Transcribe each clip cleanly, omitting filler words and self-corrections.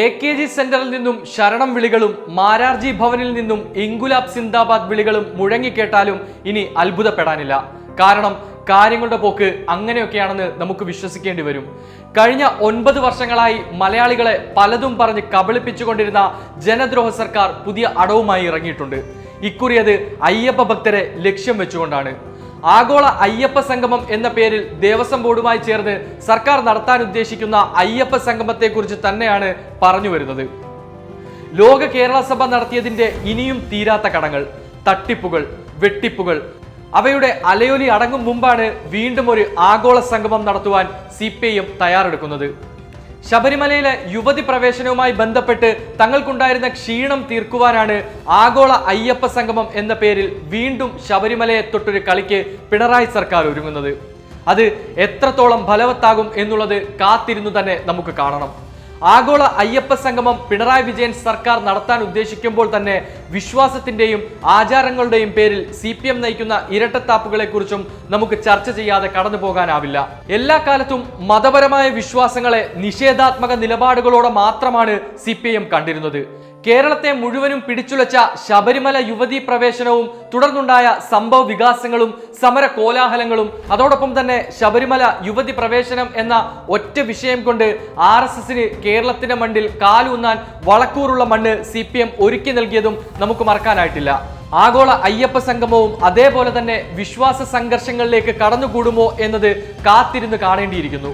AKG സെന്ററിൽ നിന്നും ശരണം വിളികളും മാരാർജി ഭവനിൽ നിന്നും ഇൻകുലാബ് സിന്ദാബാദ് വിളികളും മുഴങ്ങിക്കേട്ടാലും ഇനി അത്ഭുതപ്പെടാനില്ല. കാരണം കാര്യങ്ങളുടെ പോക്ക് അങ്ങനെയൊക്കെയാണെന്ന് നമുക്ക് വിശ്വസിക്കേണ്ടി വരും. കഴിഞ്ഞ 9 വർഷങ്ങളായി മലയാളികളെ പലതും പറഞ്ഞ് കബളിപ്പിച്ചുകൊണ്ടിരുന്ന ജനദ്രോഹ സർക്കാർ പുതിയ അടവുമായി ഇറങ്ങിയിട്ടുണ്ട്. ഇക്കുറി അത് അയ്യപ്പ ഭക്തരെ ലക്ഷ്യം വെച്ചുകൊണ്ടാണ്. ആഗോള അയ്യപ്പ സംഗമം എന്ന പേരിൽ ദേവസ്വം ബോർഡുമായി ചേർന്ന് സർക്കാർ നടത്താൻ ഉദ്ദേശിക്കുന്ന അയ്യപ്പ സംഗമത്തെക്കുറിച്ച് തന്നെയാണ് പറഞ്ഞു വരുന്നത്. ലോക കേരള സഭ നടത്തിയതിന്റെ ഇനിയും തീരാത്ത കടങ്ങൾ, തട്ടിപ്പുകൾ, വെട്ടിപ്പുകൾ, അവയുടെ അലയൊലി അടങ്ങും മുമ്പാണ് വീണ്ടും ഒരു ആഗോള സംഗമം നടത്തുവാൻ CPIM തയ്യാറെടുക്കുന്നത്. ശബരിമലയിലെ യുവതി പ്രവേശനവുമായി ബന്ധപ്പെട്ട് തങ്ങൾക്കുണ്ടായിരുന്ന ക്ഷീണം തീർക്കുവാനാണ് ആഗോള അയ്യപ്പ സംഗമം എന്ന പേരിൽ വീണ്ടും ശബരിമലയെ തൊട്ടൊരു കളിക്ക് പിണറായി സർക്കാർ ഒരുങ്ങുന്നത്. അത് എത്രത്തോളം ഫലവത്താകും എന്നുള്ളത് കാത്തിരുന്നു തന്നെ നമുക്ക് കാണണം. ആഗോള അയ്യപ്പ സംഗമം പിണറായി വിജയൻ സർക്കാർ നടത്താൻ ഉദ്ദേശിക്കുമ്പോൾ തന്നെ വിശ്വാസത്തിന്റെയും ആചാരങ്ങളുടെയും പേരിൽ CPM നയിക്കുന്ന ഇരട്ടത്താപ്പുകളെ കുറിച്ചും നമുക്ക് ചർച്ച ചെയ്യാതെ കടന്നു പോകാനാവില്ല. എല്ലാ കാലത്തും മതപരമായ വിശ്വാസങ്ങളെ നിഷേധാത്മക നിലപാടുകളോടെ മാത്രമാണ് CPIM കണ്ടിരുന്നത്. കേരളത്തെ മുഴുവനും പിടിച്ചുലച്ച ശബരിമല യുവതീ പ്രവേശനവും തുടർന്നുണ്ടായ സംഭവ വികാസങ്ങളും സമര കോലാഹലങ്ങളും അതോടൊപ്പം തന്നെ ശബരിമല യുവതി പ്രവേശനം എന്ന ഒറ്റ വിഷയം കൊണ്ട് RSSന് കേരളത്തിന്റെ മണ്ണിൽ കാലൂന്നാൻ വളക്കൂറുള്ള മണ്ണ് CPM ഒരുക്കി നൽകിയതും നമുക്ക് മറക്കാനായിട്ടില്ല. ആഗോള അയ്യപ്പ സംഗമവും അതേപോലെ തന്നെ വിശ്വാസ സംഘർഷങ്ങളിലേക്ക് കടന്നുകൂടുമോ എന്നത് കാത്തിരുന്ന് കാണേണ്ടിയിരിക്കുന്നു.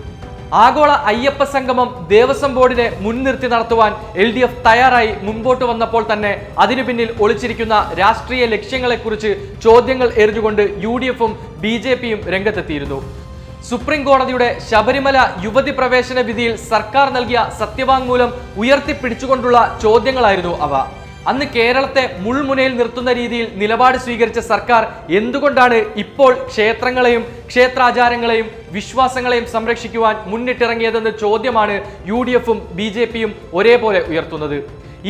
ആഗോള അയ്യപ്പ സംഗമം ദേവസ്വം ബോർഡിനെ മുൻനിർത്തി നടത്തുവാൻ LDF തയ്യാറായി മുൻപോട്ട് വന്നപ്പോൾ തന്നെ അതിനു പിന്നിൽ ഒളിച്ചിരിക്കുന്ന രാഷ്ട്രീയ ലക്ഷ്യങ്ങളെക്കുറിച്ച് ചോദ്യങ്ങൾ എറിഞ്ഞുകൊണ്ട് UDFും BJPയും രംഗത്തെത്തിയിരുന്നു. സുപ്രീം കോടതിയുടെ ശബരിമല യുവതി പ്രവേശന വിധിയിൽ സർക്കാർ നൽകിയ സത്യവാങ്മൂലം ഉയർത്തിപ്പിടിച്ചുകൊണ്ടുള്ള ചോദ്യങ്ങളായിരുന്നു അവ. അന്ന് കേരളത്തെ മുൾമുനയിൽ നിർത്തുന്ന രീതിയിൽ നിലപാട് സ്വീകരിച്ച സർക്കാർ എന്തുകൊണ്ടാണ് ഇപ്പോൾ ക്ഷേത്രങ്ങളെയും ക്ഷേത്രാചാരങ്ങളെയും വിശ്വാസങ്ങളെയും സംരക്ഷിക്കുവാൻ മുന്നിട്ടിറങ്ങിയതെന്ന ചോദ്യമാണ് UDFും BJPയും ഒരേപോലെ ഉയർത്തുന്നത്.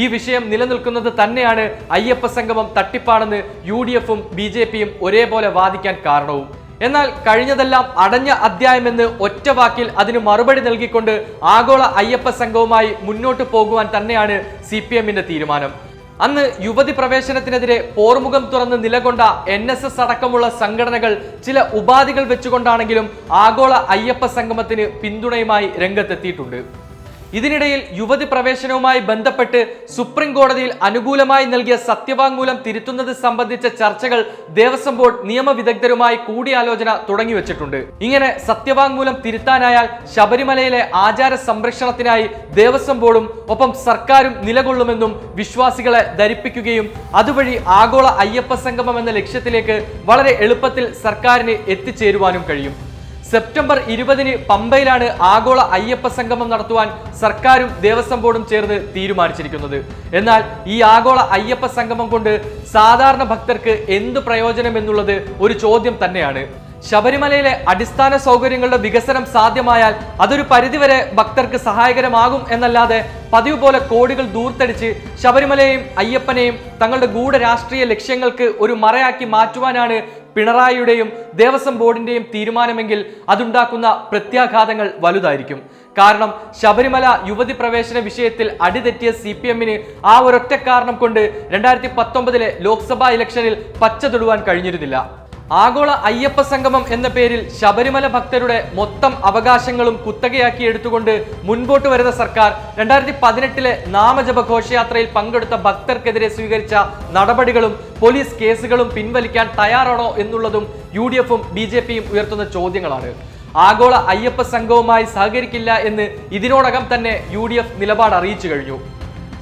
ഈ വിഷയം നിലനിൽക്കുന്നത് തന്നെയാണ് അയ്യപ്പ സംഗമം തട്ടിപ്പാണെന്ന് UDFും BJPയും ഒരേപോലെ വാദിക്കാൻ കാരണവും. എന്നാൽ കഴിഞ്ഞതെല്ലാം അടഞ്ഞ അധ്യായമെന്ന് ഒറ്റ വാക്കിൽ അതിന് മറുപടി നൽകിക്കൊണ്ട് ആഗോള അയ്യപ്പ സംഘവുമായി മുന്നോട്ട് പോകുവാൻ തന്നെയാണ് CPMന്റെ തീരുമാനം. അന്ന് യുവതി പ്രവേശനത്തിനെതിരെ പോർമുഖം തുറന്ന് നിലകൊണ്ട NSS അടക്കമുള്ള സംഘടനകൾ ചില ഉപാധികൾ വെച്ചുകൊണ്ടാണെങ്കിലും ആഗോള അയ്യപ്പ സംഗമത്തിന് പിന്തുണയുമായി രംഗത്തെത്തിയിട്ടുണ്ട്. ഇതിനിടയിൽ യുവതി പ്രവേശനവുമായി ബന്ധപ്പെട്ട് സുപ്രീം കോടതിയിൽ അനുകൂലമായി നൽകിയ സത്യവാങ്മൂലം തിരുത്തുന്നത് സംബന്ധിച്ച ചർച്ചകൾ ദേവസ്വം ബോർഡ് നിയമവിദഗ്ധരുമായി കൂടിയാലോചന തുടങ്ങിവെച്ചിട്ടുണ്ട്. ഇങ്ങനെ സത്യവാങ്മൂലം തിരുത്താനായാൽ ശബരിമലയിലെ ആചാര സംരക്ഷണത്തിനായി ദേവസ്വം ബോർഡും ഒപ്പം സർക്കാരും നിലകൊള്ളുമെന്നും വിശ്വാസികളെ ധരിപ്പിക്കുകയും അതുവഴി ആഗോള അയ്യപ്പ സംഗമം എന്ന ലക്ഷ്യത്തിലേക്ക് വളരെ എളുപ്പത്തിൽ സർക്കാരിന് എത്തിച്ചേരുവാനും കഴിയും. സെപ്റ്റംബർ 20-ന് പമ്പയിലാണ് ആഗോള അയ്യപ്പ സംഗമം നടത്തുവാൻ സർക്കാരും ദേവസ്വം ബോർഡും ചേർന്ന് തീരുമാനിച്ചിരിക്കുന്നത്. എന്നാൽ ഈ ആഗോള അയ്യപ്പ സംഗമം കൊണ്ട് സാധാരണ ഭക്തർക്ക് എന്ത് പ്രയോജനം എന്നുള്ളത് ഒരു ചോദ്യം തന്നെയാണ്. ശബരിമലയിലെ അടിസ്ഥാന സൗകര്യങ്ങളുടെ വികസനം സാധ്യമായാൽ അതൊരു പരിധിവരെ ഭക്തർക്ക് സഹായകരമാകും എന്നല്ലാതെ പതിവ് പോലെ കോടികൾ ദൂർത്തടിച്ച് ശബരിമലയെയും അയ്യപ്പനെയും തങ്ങളുടെ ഗൂഢ രാഷ്ട്രീയ ലക്ഷ്യങ്ങൾക്ക് ഒരു മറയാക്കി മാറ്റുവാനാണ് പിണറായിയുടെയും ദേവസ്വം ബോർഡിന്റെയും തീരുമാനമെങ്കിൽ അതുണ്ടാക്കുന്ന പ്രത്യാഘാതങ്ങൾ വലുതായിരിക്കും. കാരണം ശബരിമല യുവതി പ്രവേശന വിഷയത്തിൽ അടിതെറ്റിയ CPMന് ആ ഒരൊറ്റ കാരണം കൊണ്ട് 2019 ലോക്സഭാ ഇലക്ഷനിൽ പച്ച തൊടുവാൻ കഴിഞ്ഞിരുന്നില്ല. ആഗോള അയ്യപ്പ സംഗമം എന്ന പേരിൽ ശബരിമല ഭക്തരുടെ മൊത്തം അവകാശങ്ങളും കുത്തകയാക്കി എടുത്തുകൊണ്ട് മുൻപോട്ട് വരുന്ന സർക്കാർ 2018 നാമജപ ഘോഷയാത്രയിൽ പങ്കെടുത്ത ഭക്തർക്കെതിരെ സ്വീകരിച്ച നടപടികളും പോലീസ് കേസുകളും പിൻവലിക്കാൻ തയ്യാറാണോ എന്നുള്ളതും UDFും BJPയും ഉയർത്തുന്ന ചോദ്യങ്ങളാണ്. ആഗോള അയ്യപ്പ സംഘവുമായി സഹകരിക്കില്ല എന്ന് ഇതിനോടകം തന്നെ UDF നിലപാട് അറിയിച്ചു കഴിഞ്ഞു.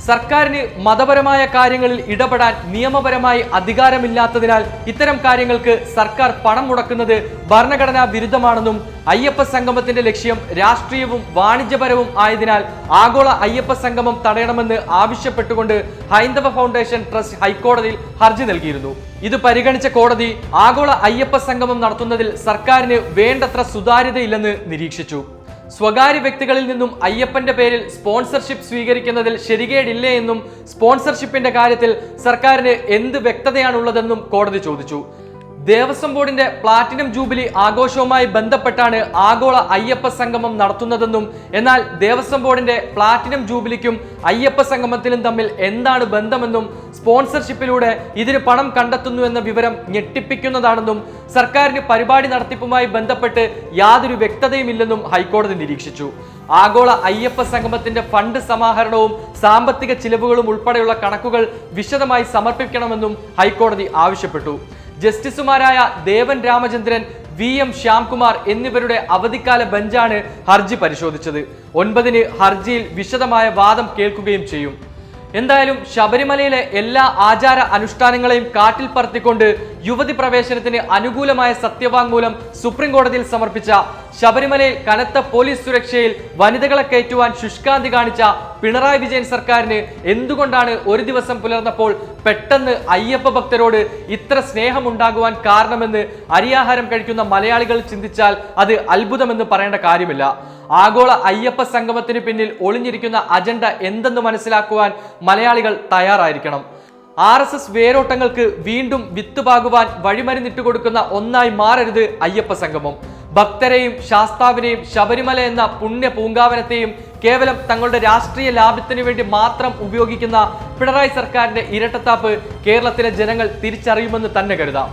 സർക്കാരിന് മതപരമായ കാര്യങ്ങളിൽ ഇടപെടാൻ നിയമപരമായി അധികാരമില്ലാത്തതിനാൽ ഇത്തരം കാര്യങ്ങൾക്ക് സർക്കാർ പണം മുടക്കുന്നത് ഭരണഘടനാ വിരുദ്ധമാണെന്നും അയ്യപ്പ സംഗമത്തിന്റെ ലക്ഷ്യം രാഷ്ട്രീയവും വാണിജ്യപരവും ആയതിനാൽ ആഗോള അയ്യപ്പ സംഗമം തടയണമെന്ന് ആവശ്യപ്പെട്ടുകൊണ്ട് ഹൈന്ദവ ഫൗണ്ടേഷൻ ട്രസ്റ്റ് ഹൈക്കോടതിയിൽ ഹർജി നൽകിയിരുന്നു. ഇത് പരിഗണിച്ച കോടതി ആഗോള അയ്യപ്പ സംഗമം നടത്തുന്നതിൽ സർക്കാരിന് വേണ്ടത്ര സുതാര്യതയില്ലെന്ന് നിരീക്ഷിച്ചു. സ്വകാര്യ വ്യക്തികളിൽ നിന്നും അയ്യപ്പന്റെ പേരിൽ സ്പോൺസർഷിപ്പ് സ്വീകരിക്കുന്നതിൽ ശരികേടില്ലേ എന്നും സ്പോൺസർഷിപ്പിന്റെ കാര്യത്തിൽ സർക്കാരിന് എന്ത് വ്യക്തതയാണുള്ളതെന്നും കോടതി ചോദിച്ചു. ദേവസ്വം ബോർഡിന്റെ പ്ലാറ്റിനം ജൂബിലി ആഘോഷവുമായി ബന്ധപ്പെട്ടാണ് ആഗോള അയ്യപ്പ സംഗമം നടത്തുന്നതെന്നും എന്നാൽ ദേവസ്വം ബോർഡിന്റെ പ്ലാറ്റിനം ജൂബിലിക്കും അയ്യപ്പ സംഗമത്തിലും തമ്മിൽ എന്താണ് ബന്ധമെന്നും സ്പോൺസർഷിപ്പിലൂടെ ഇതിന് പണം കണ്ടെത്തുന്നു എന്ന വിവരം ഞെട്ടിപ്പിക്കുന്നതാണെന്നും സർക്കാരിന് പരിപാടി നടത്തിപ്പുമായി ബന്ധപ്പെട്ട് യാതൊരു വ്യക്തതയുമില്ലെന്നും ഹൈക്കോടതി നിരീക്ഷിച്ചു. ആഗോള അയ്യപ്പ സംഗമത്തിന്റെ ഫണ്ട് സമാഹരണവും സാമ്പത്തിക ചിലവുകളും ഉൾപ്പെടെയുള്ള കണക്കുകൾ വിശദമായി സമർപ്പിക്കണമെന്നും ഹൈക്കോടതി ആവശ്യപ്പെട്ടു. ജസ്റ്റിസുമാരായ ദേവൻ രാമചന്ദ്രൻ, VM ശ്യാംകുമാർ എന്നിവരുടെ അവധിക്കാല ബെഞ്ചാണ് ഹർജി പരിശോധിച്ചത്. 9-ന് ഹർജിയിൽ വിശദമായ വാദം കേൾക്കുകയും ചെയ്യും. എന്തായാലും ശബരിമലയിലെ എല്ലാ ആചാര അനുഷ്ഠാനങ്ങളെയും കാറ്റിൽ പറത്തിക്കൊണ്ട് യുവതി പ്രവേശനത്തിന് അനുകൂലമായ സത്യവാങ്മൂലം സുപ്രീം കോടതിയിൽ സമർപ്പിച്ച, ശബരിമലയിൽ കനത്ത പോലീസ് സുരക്ഷയിൽ വനിതകളെ കയറ്റുവാൻ ശുഷ്കാന്തി കാണിച്ച പിണറായി വിജയൻ സർക്കാരിന് എന്തുകൊണ്ടാണ് ഒരു ദിവസം പുലർന്നപ്പോൾ പെട്ടെന്ന് അയ്യപ്പ ഭക്തരോട് ഇത്ര സ്നേഹമുണ്ടാകുവാൻ കാരണമെന്ന് അരിയാഹാരം കഴിക്കുന്ന മലയാളികൾ ചിന്തിച്ചാൽ അത് അത്ഭുതമെന്ന് പറയേണ്ട കാര്യമില്ല. ആഗോള അയ്യപ്പ സംഗമത്തിന് പിന്നിൽ ഒളിഞ്ഞിരിക്കുന്ന അജണ്ട എന്തെന്ന് മനസ്സിലാക്കുവാൻ മലയാളികൾ തയ്യാറായിരിക്കണം. RSS വേരോട്ടങ്ങൾക്ക് വീണ്ടും വിത്തുപാകുവാൻ വഴിമരുന്നിട്ട് കൊടുക്കുന്ന ഒന്നായി മാറരുത് അയ്യപ്പ സംഗമം. ഭക്തരെയും ശാസ്താവിനെയും ശബരിമല എന്ന പുണ്യ പൂങ്കാവനത്തെയും കേവലം തങ്ങളുടെ രാഷ്ട്രീയ ലാഭത്തിനു വേണ്ടി മാത്രം ഉപയോഗിക്കുന്ന പിണറായി സർക്കാരിന്റെ ഇരട്ടത്താപ്പ് കേരളത്തിലെ ജനങ്ങൾ തിരിച്ചറിയുമെന്ന് തന്നെ കരുതാം.